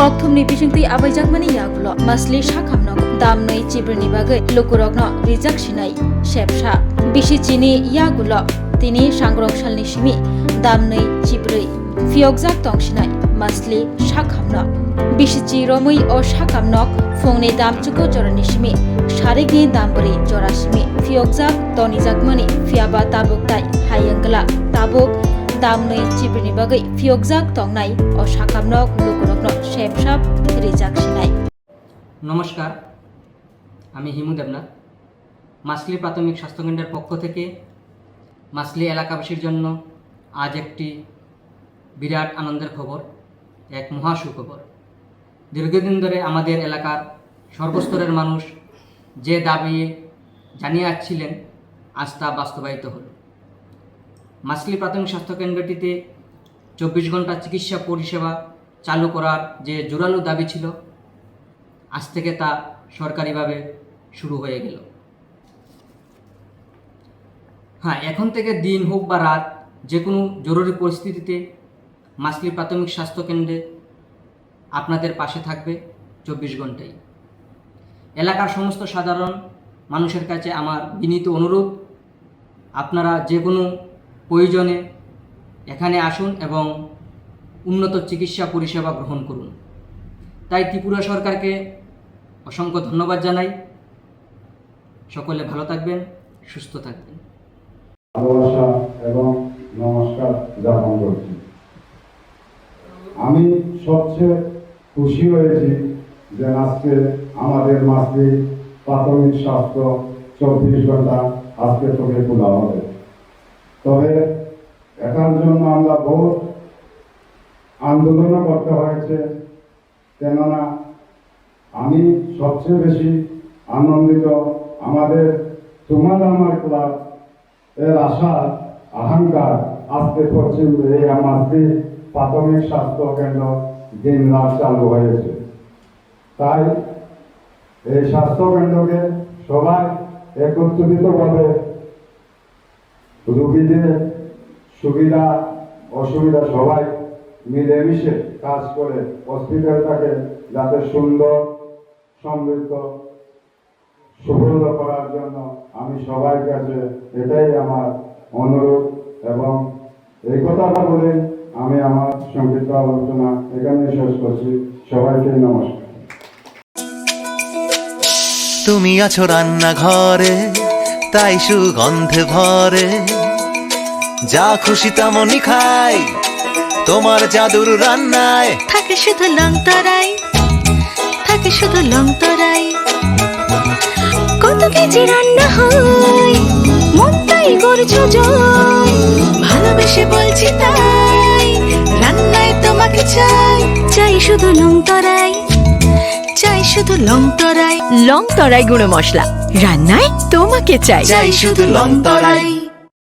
Kokthumni bisingti abaijagmani yagulo masli shakhamno damnoi chibrni bagai lukurokno rijak shinai shepsha bisi chini yagulo tini sangroksalni simi damnoi chibrui fiokjak tongshinai masli shakhamno bisi chiromui o shakhamnok phongni damchuko jorani simi sharikni dambri jorasimi fiokjak tonijakmani fiaba tabuktai hayangla tabuk damnoi chibrni bagai fiokjak tongnai o shakamnok lukurokno shepshap rijak shinai। নমস্কার, আমি হিমু দেবনাথ। মাসলি প্রাথমিক স্বাস্থ্যকেন্দ্রের পক্ষ থেকে মাসলি এলাকাবাসীর জন্য আজ একটি বিরাট আনন্দের খবর, এক মহা সুখবর। দীর্ঘদিন ধরে আমাদের এলাকার সর্বস্তরের মানুষ যে দাবি জানিয়ে আসছিলেন, আজ তা বাস্তবায়িত হল। মাসলি প্রাথমিক স্বাস্থ্যকেন্দ্রটিতে 24 ঘন্টা চিকিৎসা পরিষেবা চালু করার যে জোরালো দাবি ছিল, আজ থেকে তা সরকারিভাবে শুরু হয়ে গেল। হ্যাঁ, এখন থেকে দিন হোক বা রাত, যে কোনো জরুরি পরিস্থিতিতে মাসলি প্রাথমিক স্বাস্থ্যকেন্দ্রে আপনাদের পাশে থাকবে 24 ঘন্টাই। এলাকার সমস্ত সাধারণ মানুষের কাছে আমার বিনীত অনুরোধ, আপনারা যে কোনো প্রয়োজনে এখানে আসুন এবং উন্নত চিকিৎসা পরিষেবা গ্রহণ করুন। তাই ত্রিপুরা সরকারকে অসংখ্য ধন্যবাদ জানাই। সকলে ভালো থাকবেন, সুস্থ থাকবেন। ভালোবাসা এবং নমস্কার জ্ঞাপন করছি। আমি সবচেয়ে খুশি হয়েছি যে আজকে আমাদের মাসলি প্রাথমিক স্বাস্থ্য 24 ঘন্টা আজকে থেকে খোলা হবে। তবে এটার জন্য আমরা বহু আন্দোলনও করতে হয়েছে, কেননা আমি সবচেয়ে বেশি আনন্দিত আমাদের তোমার আমার ক্লাব এর আশা আহংকার আজকে পশ্চিম এই মাসলি প্রাথমিক স্বাস্থ্য কেন্দ্র দিন রাত চালু হয়েছে। তাই এই স্বাস্থ্য কেন্দ্রকে সবাই একত্রিতভাবে রোগীদের সুবিধা অসুবিধা সবাই মিলেমিশে কাজ করে হসপিটালটাকে যাতে সুন্দর সমৃদ্ধ সুফল করার জন্য আমি সবার কাছে এটাই আমার অনুরোধ। এবং এই কথাটা বলে আমি আমার সংক্ষিপ্ত আলোচনা এখানে শেষ করছি। সবাইকে নমস্কার। তুমি আছো রান্নাঘরে, তাই সুগন্ধে ভরে, যা খুশি তেমনই খাই তোমার জাদুর রান্নায়। থাকে শুধু লং তরাই, থাকে শুধু লং তরাই, কত কেজি রান্না হয় মন তাই করছো জয়। ভালোবেসে বলছি তাই, রান্নায় তোমাকে চাই, চাই শুধু লং তরাই, চাই শুধু লং তরাই। লং তরাই গুঁড়ো মশলা, রান্নায় তোমাকে চাই, চাই শুধু লং তরাই।